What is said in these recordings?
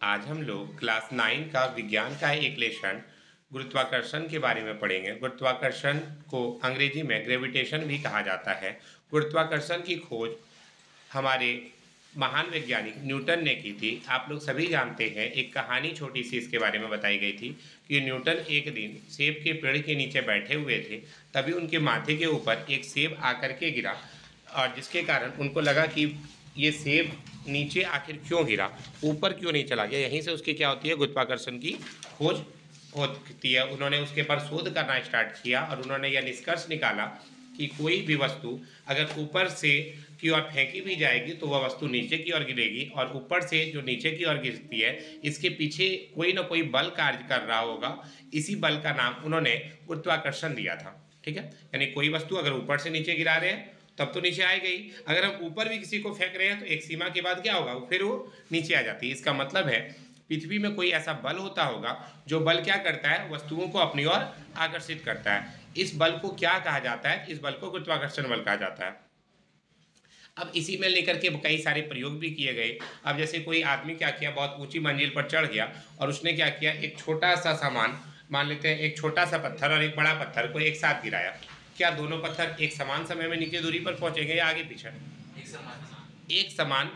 आज हम लोग क्लास 9 का विज्ञान का एक लेसन गुरुत्वाकर्षण के बारे में पढ़ेंगे। गुरुत्वाकर्षण को अंग्रेजी में ग्रेविटेशन भी कहा जाता है। गुरुत्वाकर्षण की खोज हमारे महान वैज्ञानिक न्यूटन ने की थी। आप लोग सभी जानते हैं, एक कहानी छोटी सी इसके बारे में बताई गई थी कि न्यूटन एक दिन सेब के पेड़ के नीचे बैठे हुए थे, तभी उनके माथे के ऊपर एक सेब आकर के गिरा और जिसके कारण उनको लगा कि ये सेब नीचे आखिर क्यों गिरा, ऊपर क्यों नहीं चला गया। यहीं से उसकी क्या होती है, गुरुत्वाकर्षण की खोज होती है। उन्होंने उसके पर शोध करना स्टार्ट किया और उन्होंने यह निष्कर्ष निकाला कि कोई भी वस्तु अगर ऊपर से की ओर फेंकी भी जाएगी तो वह वस्तु नीचे की ओर गिरेगी, और ऊपर से जो नीचे की ओर गिरती है इसके पीछे कोई ना कोई बल कार्य कर रहा होगा। इसी बल का नाम उन्होंने गुरुत्वाकर्षण दिया था। ठीक है, यानी कोई वस्तु अगर ऊपर से नीचे गिरा रहे हैं तब तो नीचे आएगी ही। अगर हम ऊपर भी किसी को फेंक रहे हैं तो एक सीमा के बाद क्या होगा, फिर वो नीचे आ जाती है। इसका मतलब है पृथ्वी में कोई ऐसा बल होता होगा जो बल क्या करता है, वस्तुओं को अपनी ओर आकर्षित करता है। इस बल को क्या कहा जाता है, इस बल को गुरुत्वाकर्षण बल कहा जाता है। अब इसी में लेकर के कई सारे प्रयोग भी किए गए। अब जैसे कोई आदमी क्या किया, बहुत ऊंची मंजिल पर चढ़ गया और उसने क्या किया, एक छोटा सा सामान, मान लेते हैं एक छोटा सा पत्थर और एक बड़ा पत्थर को एक साथ गिराया। क्या दोनों पत्थर एक समान समय में नीचे दूरी पर पहुंचेंगे या आगे पीछे? एक समान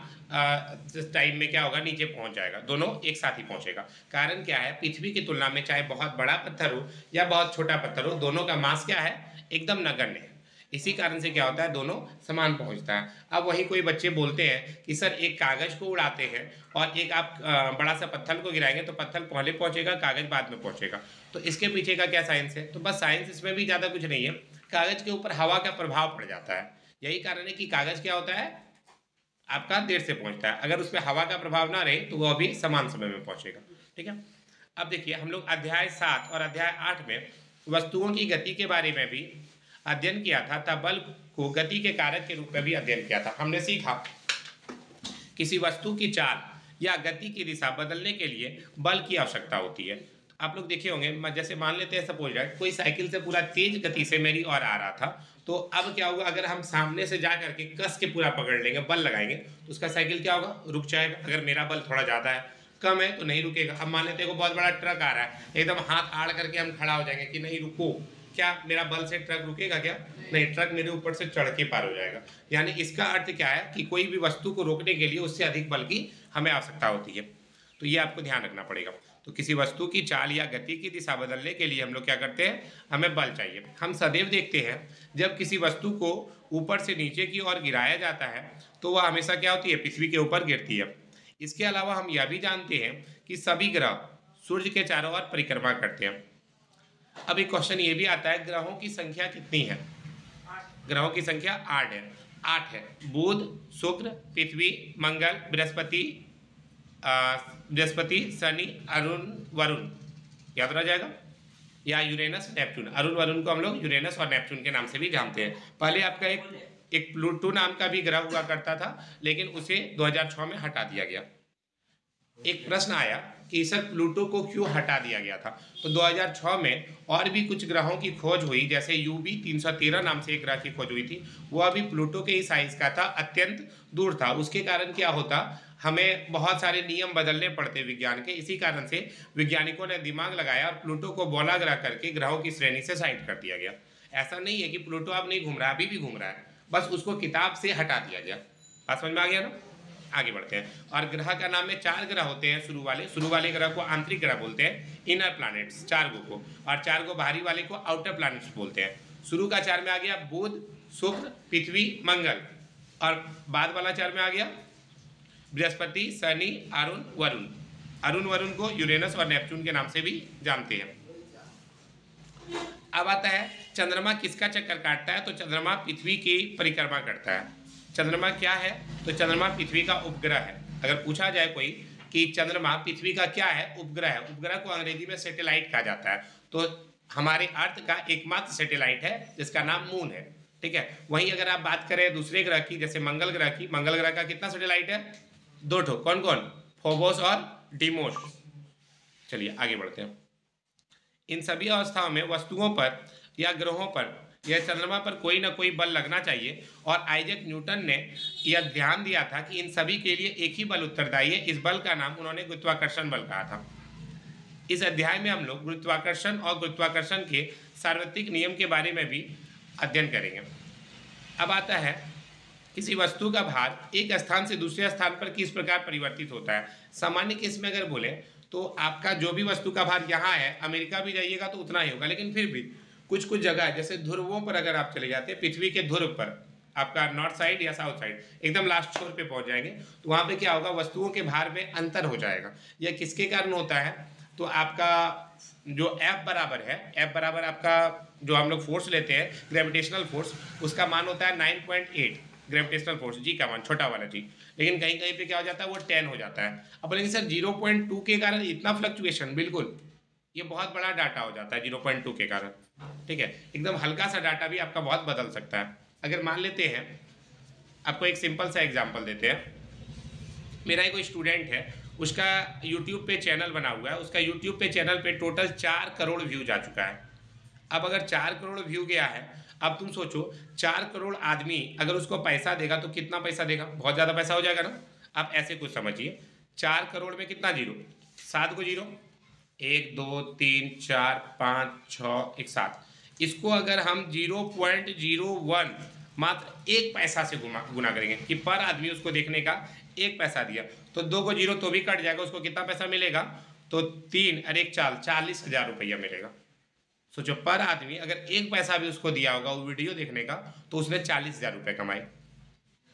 टाइम में क्या होगा, नीचे पहुंच जाएगा, दोनों एक साथ ही पहुंचेगा। कारण क्या है, पृथ्वी की तुलना में चाहे बहुत बड़ा पत्थर हो या बहुत छोटा पत्थर हो, दोनों का मास क्या है, एकदम नगण्य है। इसी कारण से क्या होता है, दोनों समान पहुंचता है। अब वही कोई बच्चे बोलते हैं कि सर एक कागज को उड़ाते हैं और एक आप बड़ा सा पत्थर को गिराएंगे तो पत्थर पहले पहुंचेगा, कागज बाद में पहुंचेगा। तो इसके पीछे का क्या साइंस है? तो बस साइंस इसमें भी ज़्यादा कुछ नहीं है, कागज के ऊपर हवा का प्रभाव पड़ जाता है। यही कारण है कि कागज क्या होता है, आपका देर से पहुंचता है। अगर उस पर हवा का प्रभाव ना रहे तो वह भी समान समय में पहुंचेगा। ठीक है, अब देखिए हम लोग अध्याय 7 और अध्याय 8 में वस्तुओं की गति के बारे में भी अध्ययन किया था, तब बल को गति के कारक के रूप में भी अध्ययन किया था। हमने सीखा किसी वस्तु की चाल या गति की दिशा बदलने के लिए बल की आवश्यकता होती है। आप लोग देखे होंगे, जैसे मान लेते हैं सपोज दैट कोई साइकिल से पूरा तेज गति से मेरी ओर आ रहा था, तो अब क्या होगा, अगर हम सामने से जा करके कस के पूरा पकड़ लेंगे, बल लगाएंगे, तो उसका साइकिल क्या होगा, रुक जाएगा। अगर मेरा बल थोड़ा ज़्यादा है, कम है, तो नहीं रुकेगा। अब मान लेते हैं बहुत बड़ा ट्रक आ रहा है, एकदम हाथ आड़ करके हम खड़ा हो जाएंगे कि नहीं रुको, क्या मेरा बल से ट्रक रुकेगा क्या? नहीं, ट्रक मेरे ऊपर से चढ़ के पार हो जाएगा। यानी इसका अर्थ क्या है कि कोई भी वस्तु को रोकने के लिए उससे अधिक बल की हमें आवश्यकता होती है। तो ये आपको ध्यान रखना पड़ेगा। तो किसी वस्तु की चाल या गति की दिशा बदलने के लिए हम लोग क्या करते हैं, हमें बल चाहिए। हम सदैव देखते हैं जब किसी वस्तु को ऊपर से नीचे की ओर गिराया जाता है तो वह हमेशा क्या होती है, पृथ्वी के ऊपर गिरती है। इसके अलावा हम यह भी जानते हैं कि सभी ग्रह सूर्य के चारों ओर परिक्रमा करते हैं। अब एक क्वेश्चन ये भी आता है, ग्रहों की संख्या कितनी है? ग्रहों की संख्या 8 है। बुध, शुक्र, पृथ्वी, मंगल, बृहस्पति, शनि, अरुण, वरुण, याद रह जाएगा, या यूरेनस, नेपच्यून। अरुण वरुण को हम लोग यूरेनस और नेपच्यून के नाम से भी जानते हैं। पहले आपका एक प्लूटो नाम का भी ग्रह हुआ करता था, लेकिन उसे 2006 में हटा दिया गया। एक प्रश्न आया कि सर प्लूटो को क्यों हटा दिया गया था, तो 2006 में और भी कुछ ग्रहों की खोज हुई, जैसे यूबी 313 नाम से एक ग्रह की खोज हुई थी। वह भी प्लूटो के ही साइज का था, अत्यंत दूर था। उसके कारण क्या होता, हमें बहुत सारे नियम बदलने पड़ते विज्ञान के। इसी कारण से वैज्ञानिकों ने दिमाग लगाया और प्लूटो को बोला ग्रह करके ग्रहों की श्रेणी से साइड कर दिया गया। ऐसा नहीं है कि प्लूटो अब नहीं घूम रहा, अभी भी घूम रहा है, बस उसको किताब से हटा दिया गया। बात समझ में आ गया ना? आगे बढ़ते हैं। और ग्रह का नाम में 4 ग्रह होते हैं। शुरू वाले ग्रह को आंतरिक ग्रह बोलते हैं, इनर प्लैनेट्स 4 को, और 4 को बाहरी वाले को आउटर प्लैनेट्स बोलते हैं। शुरू का 4 में आ गया बुध, शुक्र, पृथ्वी, मंगल, और बाद वाला 4 में आ गया बृहस्पति, शनि, अरुण, वरुण। अरुण वरुण को यूरेनस और नेपच्यून के नाम से भी जानते हैं। अब आता है चंद्रमा किसका चक्कर काटता है, तो चंद्रमा पृथ्वी की परिक्रमा करता है। चंद्रमा क्या है, तो चंद्रमा पृथ्वी का उपग्रह है। अगर पूछा जाए कोई कि चंद्रमा पृथ्वी का क्या है, उपग्रह है। उपग्रह को अंग्रेजी में सैटेलाइट कहा जाता है। तो हमारे अर्थ का एकमात्र सैटेलाइट है जिसका नाम मून है। ठीक है, वहीं अगर आप बात करें दूसरे ग्रह की, जैसे मंगल ग्रह की, मंगल ग्रह का कितना सैटेलाइट है? 2 ठो। कौन कौन? फोबोस और डीमोस। चलिए आगे बढ़ते हैं। इन सभी अवस्थाओं में वस्तुओं पर या ग्रहों पर यह चंद्रमा पर कोई ना कोई बल लगना चाहिए और आइजैक न्यूटन ने यह ध्यान दिया था कि इन सभी के लिए एक ही बल उत्तरदायी है। इस बल का नाम उन्होंने गुरुत्वाकर्षण बल कहा था। इस अध्याय में हम लोग गुरुत्वाकर्षण और गुरुत्वाकर्षण के सार्वत्रिक नियम के बारे में भी अध्ययन करेंगे। अब आता है किसी वस्तु का भार एक स्थान से दूसरे स्थान पर किस प्रकार परिवर्तित होता है। सामान्य केस में अगर बोले तो आपका जो भी वस्तु का भार यहाँ है, अमेरिका भी जाइएगा तो उतना ही होगा, लेकिन फिर भी कुछ कुछ जगह है, जैसे ध्रुवों पर अगर आप चले जाते हैं, पृथ्वी के ध्रुव पर आपका नॉर्थ साइड या साउथ साइड एकदम लास्ट छोर पे पहुंच जाएंगे, तो वहाँ पे क्या होगा, वस्तुओं के भार में अंतर हो जाएगा। यह किसके कारण होता है, तो आपका जो F बराबर है, F बराबर आपका जो हम लोग फोर्स लेते हैं ग्रेविटेशनल फोर्स, उसका मान होता है 9.8 ग्रेविटेशनल फोर्स, जी का मान, छोटा वाला जी। लेकिन कहीं कहीं पे क्या हो जाता है, वो 10 हो जाता है। अब बोलेंगे सर 0.2 के कारण इतना फ्लक्चुएशन, बिल्कुल ये बहुत बड़ा डाटा हो जाता है 0.2 के कारण, ठीक है। एकदम हल्का सा डाटा भी आपका बहुत बदल सकता है। अगर मान लेते हैं, आपको एक सिंपल सा एग्जांपल देते हैं। मेरा एक स्टूडेंट है, उसका यूट्यूब पे चैनल बना हुआ है, उसका यूट्यूब पे चैनल पे टोटल 4 करोड़ व्यू जा चुका है। अब अगर 4 करोड़ व्यू गया है, अब तुम सोचो 4 करोड़ आदमी अगर उसको पैसा देगा तो कितना पैसा देगा, बहुत ज़्यादा पैसा हो जाएगा ना। आप ऐसे कुछ समझिए, 4 करोड़ में कितना जीरो, 7 को जीरो, 1 2 3 4 5 6 1 7, इसको अगर हम 0.01 मात्र 1 पैसा से गुना करेंगे कि पर आदमी उसको देखने का 1 पैसा दिया, तो 2 को जीरो तो भी कट जाएगा, उसको कितना पैसा मिलेगा, तो 3 और 1 4, 40,000 रुपया मिलेगा। सोचो पर आदमी अगर 1 पैसा भी उसको दिया होगा वो वीडियो देखने का, तो उसने 40,000 रुपये कमाए।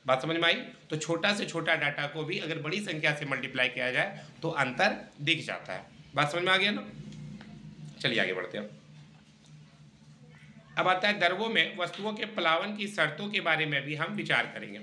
बात समझ में आई। तो छोटा से छोटा डाटा को भी अगर बड़ी संख्या से मल्टीप्लाई किया जाए तो अंतर दिख जाता है। बात समझ में आ गया ना। चलिए आगे बढ़ते हैं। अब आता है द्रवों में वस्तुओं के प्लावन की शर्तों के बारे में भी हम विचार करेंगे।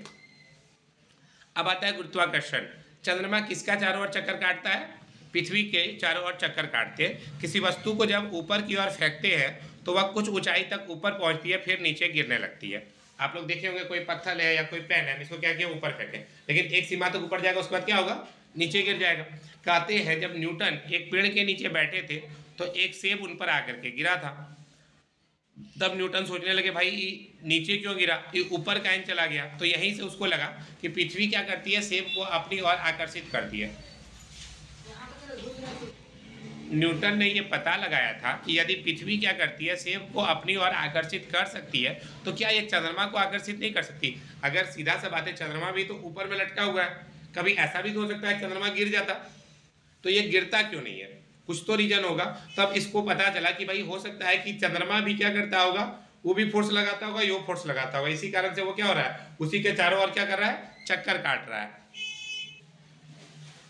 अब आता है गुरुत्वाकर्षण। चंद्रमा किसका चारों ओर चक्कर काटता है, पृथ्वी के चारों ओर चक्कर काटते हैं। किसी वस्तु को जब ऊपर की ओर फेंकते हैं तो वह कुछ ऊंचाई तक ऊपर पहुंचती है, फिर नीचे गिरने लगती है। आप लोग देखे होंगे कोई पत्थर है या कोई पेन है, इसको क्या किया, ऊपर फेंके, लेकिन एक सीमा तक ऊपर जाएगा, उसके बाद क्या होगा, नीचे गिर जाएगा। कहते हैं जब न्यूटन एक पेड़ के नीचे बैठे थे तो एक सेब उन पर आकर के गिरा था। तब न्यूटन सोचने लगे भाई नीचे क्यों गिरा, ये ऊपर कहीं चला गया। तो यहीं से उसको लगा कि पृथ्वी क्या करती है, सेब को अपनी ओर आकर्षित करती है। न्यूटन ने ये पता लगाया था कि यदि पृथ्वी क्या करती है, सेब को अपनी ओर आकर्षित कर सकती है, तो क्या ये चंद्रमा को आकर्षित नहीं कर सकती। अगर सीधा सा बात है, चंद्रमा भी तो ऊपर में लटका हुआ है, कभी ऐसा भी तो हो सकता है चंद्रमा गिर जाता, तो ये गिरता क्यों नहीं है, कुछ तो रीजन होगा। तब इसको पता चला कि भाई हो सकता है कि चंद्रमा भी क्या करता होगा, वो भी फोर्स लगाता होगा, यो फोर्स लगाता होगा, इसी कारण से वो क्या हो रहा है, उसी के चारों ओर क्या कर रहा है, चक्कर काट रहा है।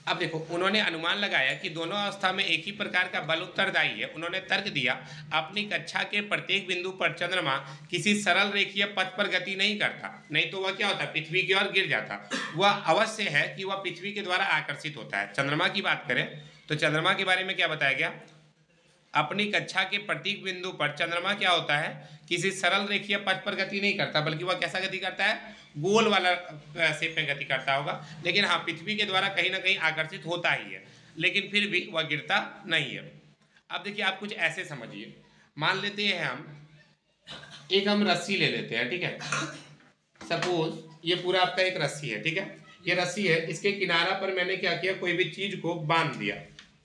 अब देखो, उन्होंने अनुमान लगाया कि दोनों अवस्था में एक ही प्रकार का बल उत्तरदायी है। उन्होंने तर्क दिया, अपनी कक्षा के प्रत्येक बिंदु पर चंद्रमा किसी सरल रेखीय पथ पर गति नहीं करता, नहीं तो वह क्या होता, पृथ्वी की ओर गिर जाता। वह अवश्य है कि वह पृथ्वी के द्वारा आकर्षित होता है। चंद्रमा की बात करें तो चंद्रमा के बारे में क्या बताया गया, अपनी कक्षा के प्रत्येक बिंदु पर चंद्रमा क्या होता है, किसी सरल रेखीय पथ पर गति नहीं करता, बल्कि वह कैसा गति करता है, गोल वाला शेप में गति करता होगा। लेकिन हाँ, पृथ्वी के द्वारा कहीं ना कहीं आकर्षित होता ही है, लेकिन फिर भी वह गिरता नहीं है। अब देखिए, आप कुछ ऐसे समझिए, मान लेते हैं हम रस्सी ले लेते हैं, ठीक है। सपोज ये पूरा आपका एक रस्सी है, ठीक है, ये रस्सी है, इसके किनारा पर मैंने क्या किया, कोई भी चीज को बांध दिया।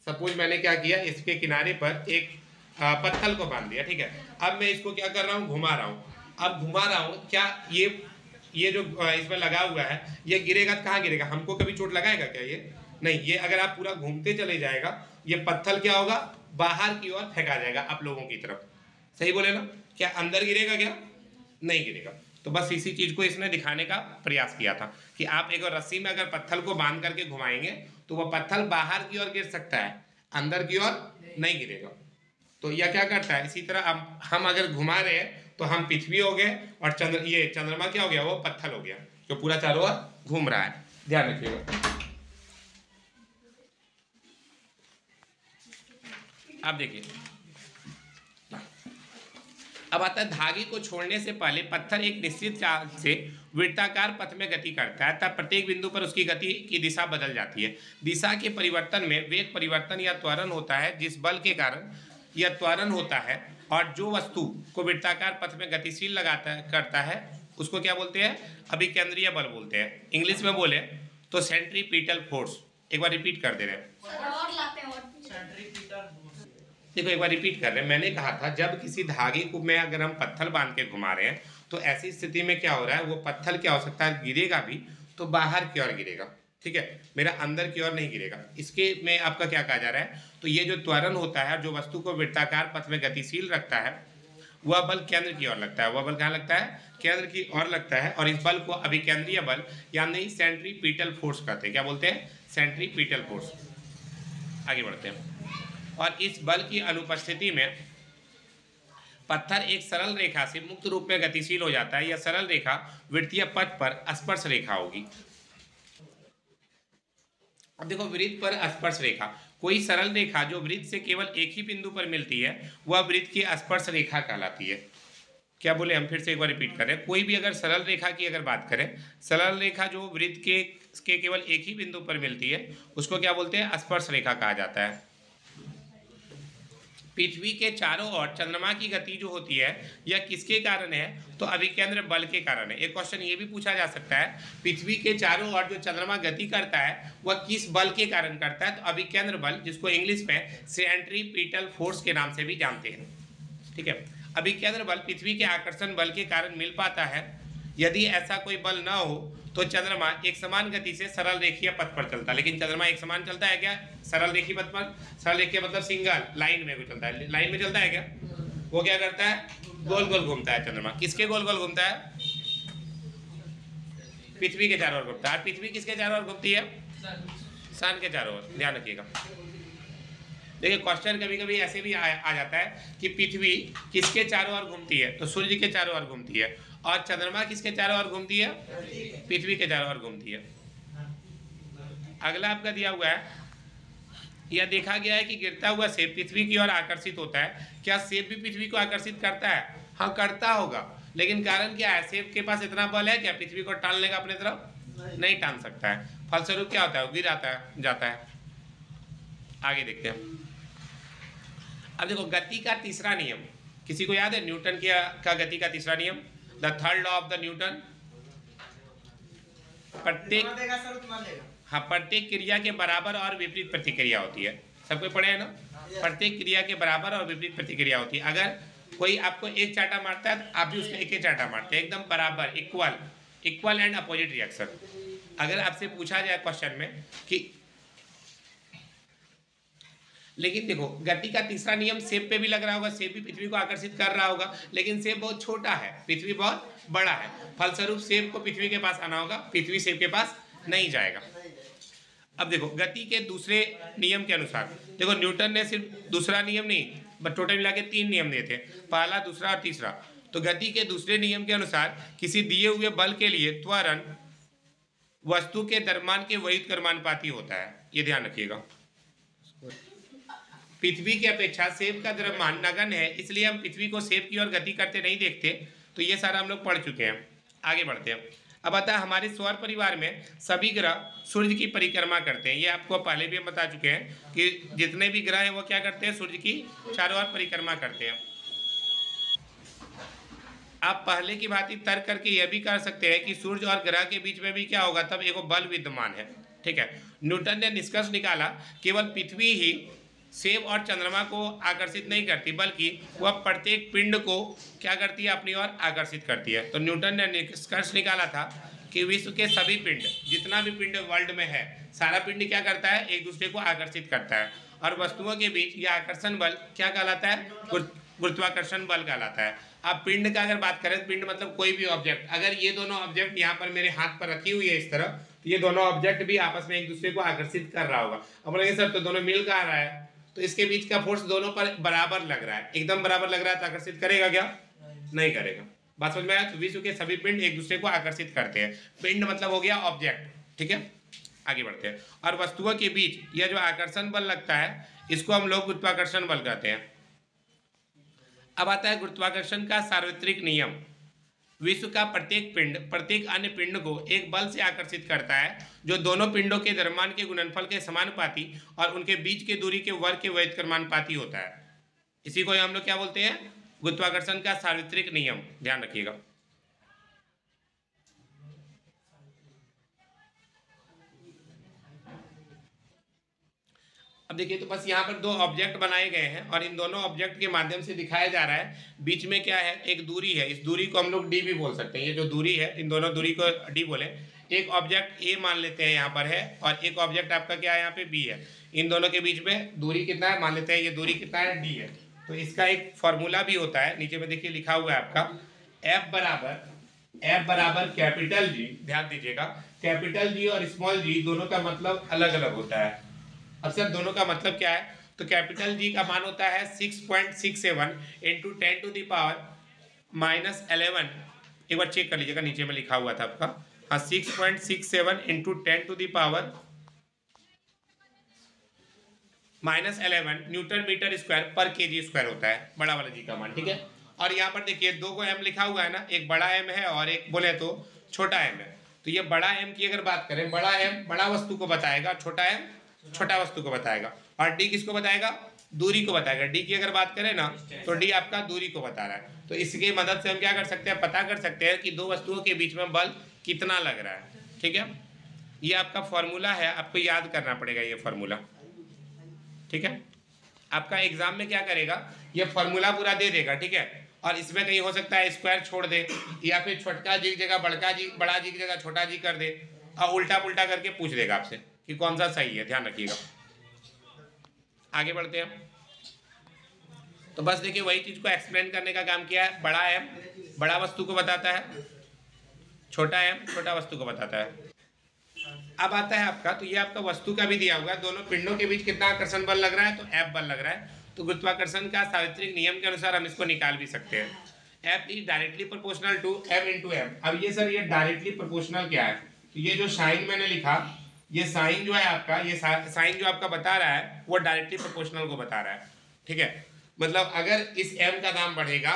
सपोज मैंने क्या किया, इसके किनारे पर एक पत्थर को बांध दिया, ठीक है। अब मैं इसको क्या कर रहा हूँ, घुमा रहा हूँ। अब घुमा रहा हूँ, क्या ये जो इसमें लगा हुआ है, ये गिरेगा तो कहाँ गिरेगा, हमको कभी चोट लगाएगा क्या, ये नहीं। ये अगर आप पूरा घूमते चले जाएगा, ये पत्थर क्या होगा, बाहर की ओर फेंका जाएगा आप लोगों की तरफ। सही बोले ना, क्या अंदर गिरेगा, क्या नहीं गिरेगा। तो बस इसी चीज को इसने दिखाने का प्रयास किया था कि आप एक रस्सी में अगर पत्थर को बांध करके घुमाएंगे तो वह पत्थर बाहर की ओर गिर सकता है, अंदर की ओर नहीं गिरेगा। तो यह क्या करता है, इसी तरह हम अगर घुमा रहे हैं तो हम पृथ्वी हो गए और चंद्रमा क्या हो गया, वो पत्थर हो गया जो पूरा चारों ओर घूम रहा है। ध्यान रखिएगा। आप देखिए, अब आता है धागे को छोड़ने से पहले पत्थर एक निश्चित चाल से वृत्ताकार पथ में गति करता है, तब प्रत्येक बिंदु पर उसकी गति की दिशा बदल जाती है। दिशा के परिवर्तन में वेग परिवर्तन या त्वरण होता है, जिस बल के कारण यह त्वरण होता है और जो वस्तु को वृत्ताकार पथ में गतिशील करता है उसको क्या बोलते हैं? अभिकेंद्रीय बल बोलते हैं। इंग्लिश में बोले तो सेंट्रीपिटल फोर्स। एक बार रिपीट कर दे रहे हैं, देखो एक बार रिपीट कर रहे हैं। मैंने कहा था जब किसी धागे को में अगर हम पत्थर बांध के घुमा रहे हैं तो ऐसी स्थिति में क्या हो रहा है, वो पत्थर क्या हो सकता है, गिरेगा भी तो बाहर की ओर गिरेगा, ठीक है, मेरा अंदर की ओर नहीं गिरेगा। इसके में आपका क्या कहा जा रहा है, तो ये जो त्वरण होता है जो वस्तु को वृत्ताकार पथ में गतिशील रखता है वह बल केंद्र की ओर लगता है। वह बल कहाँ लगता है? केंद्र की ओर लगता है। और इस बल को अभिकेंद्रीय बल यानी सेंट्रीपिटल फोर्स कहते हैं। क्या बोलते हैं? Centripetal force. आगे बढ़ते हैं। और इस बल की अनुपस्थिति में पत्थर एक सरल रेखा से मुक्त रूप में गतिशील हो जाता है। यह सरल रेखा वृत्तीय पथ पर स्पर्श रेखा होगी। अब देखो, वृत्त पर स्पर्श रेखा, कोई सरल रेखा जो वृत्त से केवल एक ही बिंदु पर मिलती है वह वृत्त की स्पर्श रेखा कहलाती है। क्या बोले, हम फिर से एक बार रिपीट करें। कोई भी अगर सरल रेखा की अगर बात करें, सरल रेखा जो वृत्त के केवल एक ही बिंदु पर मिलती है उसको क्या बोलते हैं? स्पर्श रेखा कहा जाता है। पृथ्वी के चारों ओर चंद्रमा की गति जो होती है यह किसके कारण है? तो अभिकेंद्र बल के कारण है। एक क्वेश्चन ये भी पूछा जा सकता है, पृथ्वी के चारों ओर जो चंद्रमा गति करता है वह किस बल के कारण करता है? तो अभिकेंद्र बल, जिसको इंग्लिश में सेंट्रीपिटल फोर्स के नाम से भी जानते हैं, ठीक है। अभिकेंद्र बल पृथ्वी के आकर्षण बल के कारण मिल पाता है। यदि ऐसा कोई बल ना हो तो चंद्रमा एक समान गति से सरल रेखीय पथ पर चलता है। लेकिन चंद्रमा एक समान चलता है क्या सरल रेखीय पथ पर? सरल रेखीय मतलब सिंगल लाइन में चलता है। लाइन में चलता है क्या? वो क्या करता है? गोल गोल घूमता है चंद्रमा। किसके गोल गोल घूमता है? पृथ्वी के चारों ओर घूमता है। पृथ्वी किसके चारों ओर घूमती है? सन के चारों ओर। ध्यान रखिएगा। देखिए, क्वेश्चन कभी कभी ऐसे भी आ जाता है कि पृथ्वी किसके चारों ओर घूमती है? तो सूर्य के चारों ओर घूमती है। और चंद्रमा किसके चारों ओर घूमती है? पृथ्वी के चारों ओर घूमती है। अगला आपका दिया हुआ है, यह देखा गया है कि गिरता हुआ सेब पृथ्वी की ओर आकर्षित होता है। क्या सेब भी पृथ्वी को आकर्षित करता है? हाँ, करता होगा। लेकिन कारण क्या है? सेब के पास इतना बल है क्या पृथ्वी को टालने का अपने तरफ? नहीं टाल सकता है। फलस्वरूप क्या होता है? गिर जाता है। आगे देखते हैं। अब देखो, गति का तीसरा नियम किसी को याद है? न्यूटन का गति का तीसरा नियम, the third law of the Newton. प्रत्येक क्रिया के बराबर और विपरीत प्रतिक्रिया होती है। सबको पढ़े है ना? प्रत्येक क्रिया के बराबर और विपरीत प्रतिक्रिया होती है। अगर कोई आपको एक चाटा मारता है तो आप भी उसको एक चाटा मारते हैं, एकदम बराबर, इक्वल एंड अपोजिट रिएक्शन। अगर आपसे पूछा जाए क्वेश्चन में कि, लेकिन देखो, गति का तीसरा नियम सेब पे भी लग रहा होगा। सेब भी पृथ्वी को आकर्षित कर रहा होगा, लेकिन सेब बहुत छोटा है, पृथ्वी बहुत बड़ा है। फलस्वरूप सेब को पृथ्वी के पास आना होगा, पृथ्वी सेब के पास नहीं जाएगा। अब देखो, गति के दूसरे नियम के अनुसार, देखो न्यूटन ने सिर्फ दूसरा नियम नहीं बट टोटल मिला के 3 नियम दिए थे, पहला, दूसरा और तीसरा। तो गति के दूसरे नियम के अनुसार किसी दिए हुए बल के लिए त्वरण वस्तु के द्रव्यमान के व्युत्क्रमानुपाती होता है। ये ध्यान रखिएगा। पृथ्वी की अपेक्षा सेब का द्रव्यमान नगण्य है, इसलिए हम पृथ्वी को सेब की ओर गति करते नहीं देखते। तो ये सारा हम लोग पढ़ चुके हैं। आगे बढ़ते हैं। अब आता है, हमारे सौर परिवार में सभी ग्रह सूर्य की परिक्रमा करते हैं। ये आपको पहले भी हम बता चुके हैं कि जितने भी ग्रह हैं वो क्या करते हैं? सूर्य की चारों ओर परिक्रमा करते हैं। आप पहले की भांति तर्क करके यह भी कर सकते हैं कि सूर्य और ग्रह के बीच में भी क्या होगा? तब एक बल विद्यमान है, ठीक है। न्यूटन ने निष्कर्ष निकाला केवल पृथ्वी ही सेब और चंद्रमा को आकर्षित नहीं करती, बल्कि वह प्रत्येक पिंड को क्या करती है? अपनी ओर आकर्षित करती है। तो न्यूटन ने निष्कर्ष निकाला था कि विश्व के सभी पिंड, जितना भी पिंड वर्ल्ड में है, सारा पिंड क्या करता है? एक दूसरे को आकर्षित करता है। और वस्तुओं के बीच यह आकर्षण बल क्या कहलाता है? गुरुत्वाकर्षण बल कहलाता है। अब पिंड का अगर बात करें, पिंड मतलब कोई भी ऑब्जेक्ट, अगर ये दोनों ऑब्जेक्ट यहाँ पर मेरे हाथ पर रखी हुई है इस तरह, तो ये दोनों ऑब्जेक्ट भी आपस में एक दूसरे को आकर्षित कर रहा होगा। अब बोलेंगे सर तो दोनों मिल कहाँ रहा है? तो इसके बीच का फोर्स दोनों पर बराबर लग रहा है, एकदम बराबर लग रहा है, तो आकर्षित करेगा क्या? नहीं करेगा। बात समझ में आया? तो विश्व के सभी पिंड एक दूसरे को आकर्षित करते हैं। पिंड मतलब हो गया ऑब्जेक्ट, ठीक है। आगे बढ़ते हैं। और वस्तुओं के बीच यह जो आकर्षण बल लगता है इसको हम लोग गुरुत्वाकर्षण बल कहते हैं। अब आता है गुरुत्वाकर्षण का सार्वत्रिक नियम। विश्व का प्रत्येक पिंड प्रत्येक अन्य पिंड को एक बल से आकर्षित करता है जो दोनों पिंडों के द्रव्यमान के गुणनफल के समानुपाती और उनके बीच के दूरी के वर्ग के व्युत्क्रमानुपाती होता है। इसी को हम लोग क्या बोलते हैं? गुरुत्वाकर्षण का सार्वत्रिक नियम, ध्यान रखिएगा। अब देखिए तो बस यहाँ पर दो ऑब्जेक्ट बनाए गए हैं और इन दोनों ऑब्जेक्ट के माध्यम से दिखाया जा रहा है, बीच में क्या है, एक दूरी है, इस दूरी को हम लोग डी भी बोल सकते हैं। ये जो दूरी है, इन दोनों दूरी को डी बोले। एक ऑब्जेक्ट ए मान लेते हैं यहाँ पर है और एक ऑब्जेक्ट आपका क्या है यहाँ पे बी है। इन दोनों के बीच में दूरी कितना है, मान लेते हैं ये दूरी कितना है, डी है। तो इसका एक फॉर्मूला भी होता है, नीचे में देखिए लिखा हुआ है आपका F बराबर कैपिटल जी। ध्यान दीजिएगा, कैपिटल जी और स्मॉल जी दोनों का मतलब अलग अलग होता है। अब सर दोनों का मतलब क्या है, तो कैपिटल जी का मान होता है 6.67 इंटू 10 टू द पावर -11। एक बार चेक कर लीजिएगा, नीचे में लिखा हुआ था आपका, हाँ 6.67 into 10 to the power -11 newton metre square पर केजी स्क्वायर होता है, बड़ा वाला जी का मान, ठीक है। और यहाँ पर देखिए दो को एम लिखा हुआ है ना, एक बड़ा एम है और एक बोले तो छोटा एम है। तो ये बड़ा एम की अगर बात करें, बड़ा एम बड़ा वस्तु को बताएगा, छोटा एम छोटा वस्तु को बताएगा, और डी किसको बताएगा, दूरी को बताएगा। डी की अगर बात करें ना तो डी आपका दूरी को बता रहा है। तो इसकी मदद से हम क्या कर सकते हैं, पता कर सकते हैं कि दो वस्तुओं के बीच में बल कितना लग रहा है, ठीक है। ये आपका फॉर्मूला है, आपको याद करना पड़ेगा ये फॉर्मूला, ठीक है। आपका एग्जाम में क्या करेगा, ये फॉर्मूला पूरा दे देगा, ठीक है। और इसमें कहीं हो सकता है स्क्वायर छोड़ दे, या फिर छोटा जी की जगह बड़ा जी की जगह छोटा जी कर दे, और उल्टा पुल्टा करके पूछ देगा आपसे कि कौन सा सही है, ध्यान रखिएगा। आगे बढ़ते हैं। तो बस देखिए वही चीज को एक्सप्लेन करने का काम किया है। बड़ा एम बड़ा वस्तु को बताता है, छोटा एम छोटा वस्तु को बताता है। अब आता है आपका, तो ये आपका वस्तु का भी दिया होगा, दोनों पिंडों के बीच कितना आकर्षण बल लग रहा है, तो F बल लग रहा है। तो गुरुत्वाकर्षण का सार्वत्रिक नियम के अनुसार हम इसको निकाल भी सकते हैं। F is directly proportional to M into m. अब ये सर ये डायरेक्टली प्रोपोर्शनल क्या है, तो ये जो साइन मैंने लिखा, ये साइन जो है आपका, ये साइन जो आपका बता रहा है वो डायरेक्टली प्रोपोर्शनल को बता रहा है, ठीक है। मतलब अगर इस m का दाम बढ़ेगा,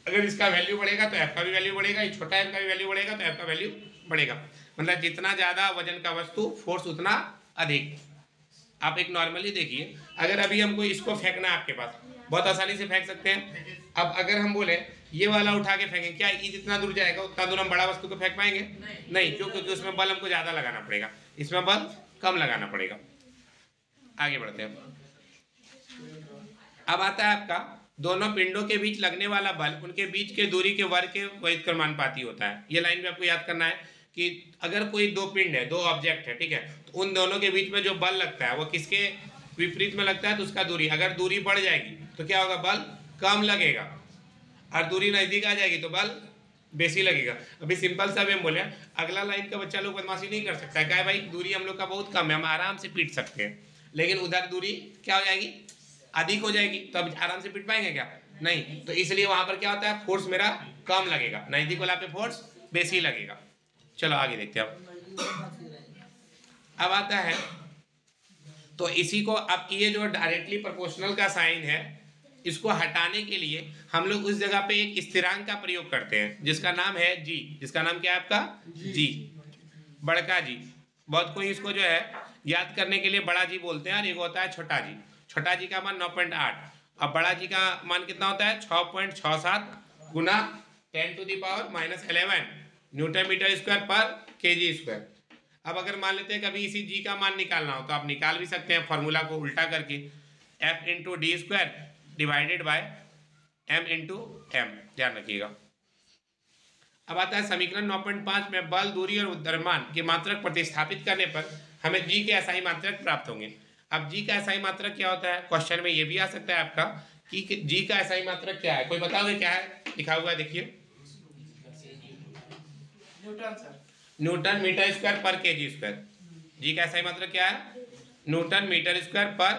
अगर इसका वैल्यू बढ़ेगा तो f का भी वैल्यू बढ़ेगा, छोटा m का भी वैल्यू बढ़ेगा तो f का वैल्यू बढ़ेगा। मतलब जितना ज्यादा वजन का वस्तु फोर्स उतना अधिक। आप एक नॉर्मली देखिए, अगर अभी हमको इसको फेंकना है आपके पास, बहुत आसानी से फेंक सकते हैं। अब अगर हम बोले ये वाला उठा के फेंकें, क्या ये जितना दूर जाएगा उतना दूर हम बड़ा वस्तु को फेंक पाएंगे? नहीं, क्यों? क्योंकि उसमें बल हमको ज्यादा लगाना पड़ेगा, इसमें बल कम लगाना पड़ेगा। आगे बढ़ते हैं। अब आता है आपका दोनों पिंडों के बीच लगने वाला बल उनके बीच के दूरी के वर्ग के व्युत्क्रमानुपाती होता है। ये लाइन भी आपको याद करना है कि अगर कोई दो पिंड है, दो ऑब्जेक्ट है, ठीक है, तो उन दोनों के बीच में जो बल लगता है वो किसके विपरीत में लगता है, तो उसका दूरी। अगर दूरी बढ़ जाएगी तो क्या होगा, बल कम लगेगा, और दूरी नजदीक आ जाएगी तो बल बेसी लगेगा। अभी सिंपल सा भी हम बोले, अगला लाइन का बच्चा लोग बदमाशी नहीं कर सकता है, क्या है भाई, दूरी हम लोग का बहुत कम है, हम आराम से पीट सकते हैं, लेकिन उधर दूरी क्या हो जाएगी, अधिक हो जाएगी, तो अब आराम से पीट पाएंगे क्या? नहीं। तो इसलिए वहां पर क्या होता है, फोर्स मेरा कम लगेगा, नजदीक वाला पे फोर्स बेसी लगेगा। चलो आगे देखते हैं। अब आता है, तो इसी को, अब ये जो डायरेक्टली प्रोपोर्शनल का साइन है, इसको हटाने के लिए हम लोग उस जगह पे एक स्थिरांक का प्रयोग करते हैं जिसका नाम है जी। जिसका नाम क्या है आपका? जी, बड़का जी। बहुत कोई इसको जो है याद करने के लिए बड़ा जी बोलते हैं, और एक होता है छोटा जी। छोटा जी का मान 9.8, और बड़ा जी का मान कितना होता है, 6.67 गुना 10 to the power -11 newton metre square पर केजी स्क्वायर। अब अगर मान लेते हैं कभी इसी जी का मान निकालना हो तो आप निकाल भी सकते हैं, फॉर्मूला को उल्टा करके, F into D square divided by M into m, ध्यान रखिएगा। अब आता है समीकरण 9.5 में बल, दूरी और द्रव्यमान के मात्रक प्रतिस्थापित करने पर हमें जी के एसआई मात्रक प्राप्त होंगे। अब जी का एसआई मात्रक क्या होता है, क्वेश्चन में ये भी आ सकता है आपका कि जी का एसआई मात्रक क्या है, कोई बताओगे क्या है? लिखा हुआ है देखिए, न्यूटन मीटर स्क्वायर पर केजी स्क्वायर। जी का एसआई मात्रक क्या है? न्यूटन मीटर स्क्वायर पर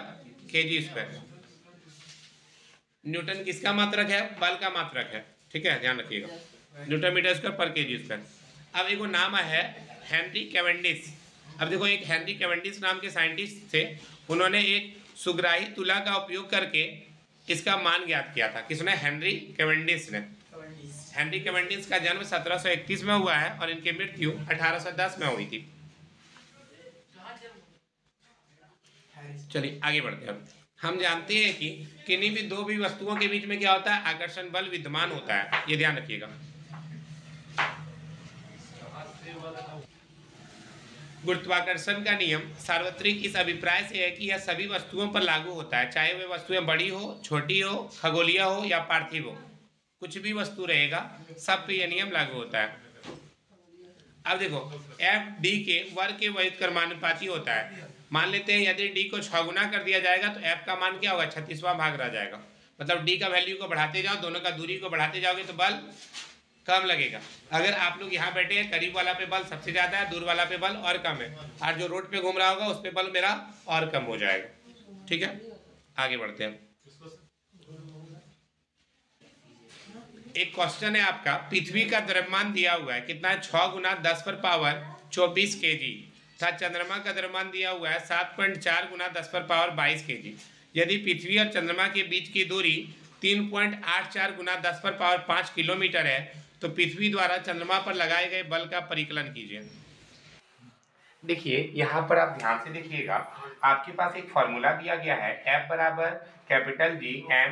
केजी स्क्वायर। न्यूटन किसका मात्रक है? बल का मात्रक है, ठीक है, ध्यान रखिएगा, न्यूटन मीटर स्क्वायर पर केजी स्क्वायर। अब एक नाम है हेनरी कैवेंडिश। अब देखो, एक हेनरी कैवेंडिश नाम के साइंटिस्ट थे, उन्होंने एक सुग्राही तुला का उपयोग करके इसका मान ज्ञात किया था। किसने? हेनरी कैवेंडिश ने। हेनरी कैवेंडिश का जन्म 1731 में हुआ है और इनकी मृत्यु 1810 में हुई थी। चलिए आगे बढ़ते हैं। हम जानते हैं कि किन्हीं भी दो भी वस्तुओं के बीच में क्या होता है, आकर्षण बल विद्यमान होता है, ये ध्यान रखिएगा। गुरुत्वाकर्षण का नियम सार्वत्रिक इस अभिप्राय से है कि यह सभी वस्तुओं पर लागू होता है, चाहे वे वस्तुएं बड़ी हो, छोटी हो, खगोलीय हो या पार्थिव हो, कुछ भी वस्तु रहेगा सब पे यह नियम लागू होता है। अब देखो एफ डी के वर्ग के व्युत्क्रमानुपाती होता है। मान लेते हैं यदि डी को 6 गुना कर दिया जाएगा तो एफ का मान क्या होगा, 36वां भाग रह जाएगा। मतलब डी का वैल्यू को बढ़ाते जाओ, दोनों का दूरी को बढ़ाते जाओगे तो बल कम लगेगा। अगर आप लोग यहाँ बैठे हैं, करीब वाला पे बल सबसे ज्यादा है, दूर वाला पे बल और कम है, और जो रोड पे घूम रहा होगा उस पे बल मेरा और कम हो जाएगा। ठीक है, आगे बढ़ते हैं। एक क्वेश्चन है आपका, पृथ्वी का द्रव्यमान दिया हुआ है कितना है, 6 गुना 10 पर पावर 24 kg था। चंद्रमा का द्रव्यमान दिया हुआ है 7.4 गुना 10 पर पावर 22 kg। यदि पृथ्वी और चंद्रमा के बीच की दूरी 3.84 गुना 10 पर पावर 5 किलोमीटर है, तो पृथ्वी द्वारा चंद्रमा पर लगाए गए बल का परिकलन कीजिए। देखिए यहाँ पर आप ध्यान से देखिएगा, आपके पास एक फॉर्मूला दिया गया है, F बराबर capital G m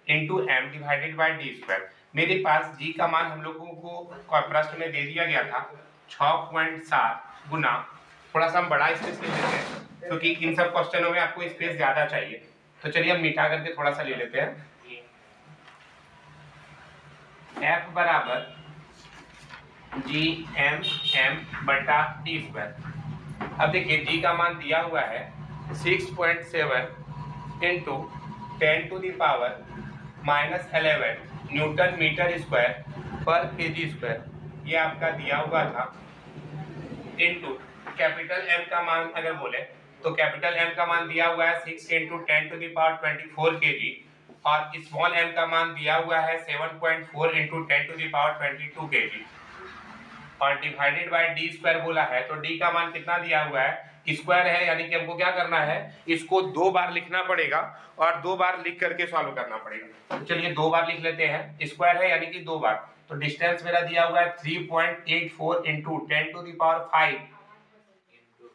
into m divided by D square. मेरे पास G का मान हम लोगों को प्रश्न में दे दिया गया था 6.7 गुना, थोड़ा सा हम बड़ा स्पेस ले लेते हैं क्योंकि इन सब क्वेश्चनों में आपको स्पेस ज्यादा चाहिए, तो चलिए हम मिटा करके थोड़ा सा ले लेते हैं। F बराबर जी एम बटा डी स्क्वायर। अब देखिए G का मान दिया हुआ है 6.7 into 10 to the power -11 newton metre square पर केजी स्क्वायर, ये आपका दिया हुआ था, इंटू कैपिटल M का मान अगर बोले तो कैपिटल M का मान दिया हुआ है 6 into 10 to the power 24 kg, और स्मॉल m का मान दिया हुआ है 7.4 into 10 to the power 22 kg, और डिवाइडेड बाय डी स्क्वायर बोला है, तो डी का मान कितना दिया हुआ है, स्क्वायर है, यानी कि हमको क्या करना है, इसको 2 बार लिखना पड़ेगा और 2 बार लिख करके सॉल्व करना पड़ेगा। तो चलिए 2 बार लिख लेते हैं, स्क्वायर है यानी कि 2 बार, तो डिस्टेंस मेरा दिया हुआ है 3.84 into 10 to the power 5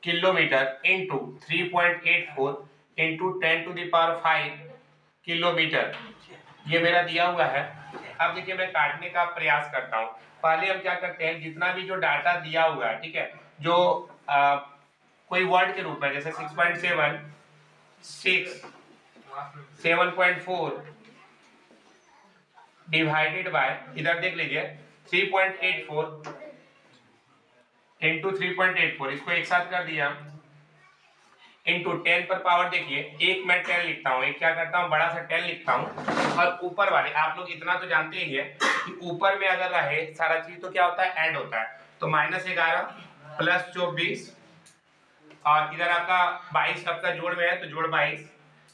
kilometre into 3.84 into 10 to the power 5 kilometre, ये मेरा दिया हुआ है। अब देखिए मैं काटने का प्रयास करता हूँ। पहले हम क्या करते हैं, जितना भी जो डाटा दिया हुआ है, ठीक है, जो कोई वर्ड के रूप में जैसे 6.7 6 7.4 डिवाइडेड बाय, इधर देख लीजिए 3.84 इंटू 3.84, इसको एक साथ कर दिया, इंटू 10 पर पावर, देखिए एक मैं 10 लिखता हूँ, एक क्या करता हूँ बड़ा सा 10 लिखता हूँ, और ऊपर वाले आप लोग इतना तो जानते ही है कि ऊपर में अगर रहे सारा चीज तो क्या होता है, ऐड होता है, तो -11 प्लस 24, और इधर आपका 22 आपका जोड़ में है तो जोड़ 22,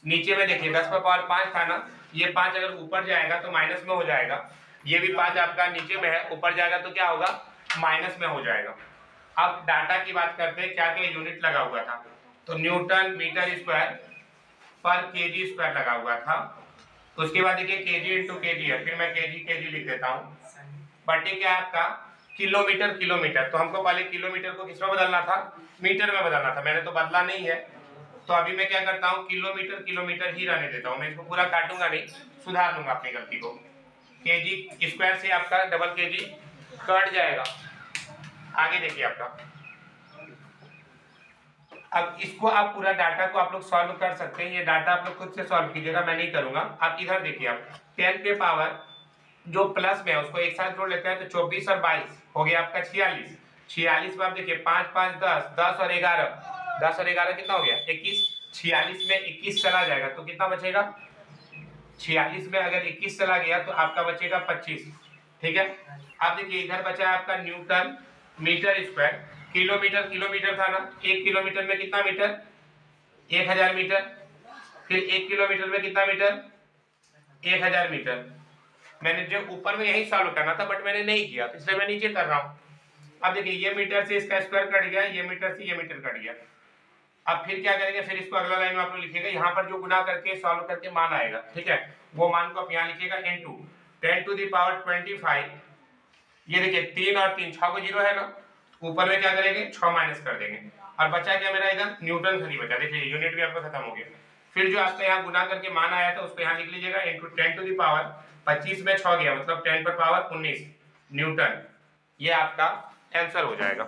नीचे में देखिए 10 पर पावर 5 था ना, ये 5 अगर ऊपर जाएगा तो माइनस में हो जाएगा, ये भी 5 आपका नीचे में है, ऊपर जाएगा तो क्या होगा, माइनस में हो जाएगा। अब डाटा की बात करते हैं, क्या क्या यूनिट लगा हुआ था, तो न्यूटन मीटर स्क्वायर पर केजी स्क्वायर लगा हुआ था। उसके बाद देखिए केजी इंटू केजी है, फिर मैं केजी लिख देता हूँ, बटे क्या है आपका किलोमीटर किलोमीटर, तो हमको पहले किलोमीटर को किसमें बदलना था, मीटर में बदलना था, मैंने तो बदला नहीं है, तो अभी मैं क्या करता हूँ किलोमीटर किलोमीटर ही रहने देता हूँ, मैं इसको पूरा काटूंगा नहीं, सुधार लूंगा अपनी गलती को। केजी स्क्वायर से आपका डबल केजी कट जाएगा। आगे देखिए आपका, अब इसको आप पूरा डाटा को आप लोग सॉल्व कर सकते हैं, ये डाटा आप लोग खुद से सॉल्व कीजिएगा, मैं नहीं करूंगा। आप इधर देखिए, आप 10 पे पावर जो प्लस में है उसको एक साथ जोड़ लेते हैं, तो 24 और 22 हो गया आपका 46, 46 में आप देखिए 5 5 10, 10 और 11, 10 और 11 कितना हो गया 21, 46 में 21 चला जाएगा तो कितना बचेगा, 46 में अगर 21 चला गया तो आपका बचेगा 25, ठीक है। अब देखिए इधर बचा है आपका newton metre square, kilometre kilometre था ना, 1 किलोमीटर में कितना मीटर, 1000 मीटर, फिर 1 किलोमीटर में कितना मीटर, 1000 मीटर। मैंने जो ऊपर में यही सॉल्व करना था बट मैंने नहीं किया, इसलिए मैं नीचे कर रहा हूँ। अब देखिए ये मीटर से इसका स्क्वायर कट गया, ये मीटर से ये मीटर कट गया। अब फिर क्या करेंगे, फिर इसको अगला लाइन में आप लोग लिखिएगा, यहाँ पर जो गुना करके सॉल्व करके मान आएगा, ठीक है, वो मान को आप यहाँ लिखिएगा इनटू 10 टू द पावर 25। ये देखिए 3 और 3 6 को 0 है ना, ऊपर में क्या करेंगे 6 माइनस कर देंगे, और बचा क्या मेरा इधर न्यूटन खरी बचा, देखिए यूनिट भी आपका खत्म हो गया। फिर जो आपका यहाँ गुना करके मान आया था उसको यहाँ लिख लीजिएगा, इंटू 10 टू द पावर 25 में 6 गया मतलब 10 पर पावर 19 न्यूटन। ये आपका आंसर हो जाएगा।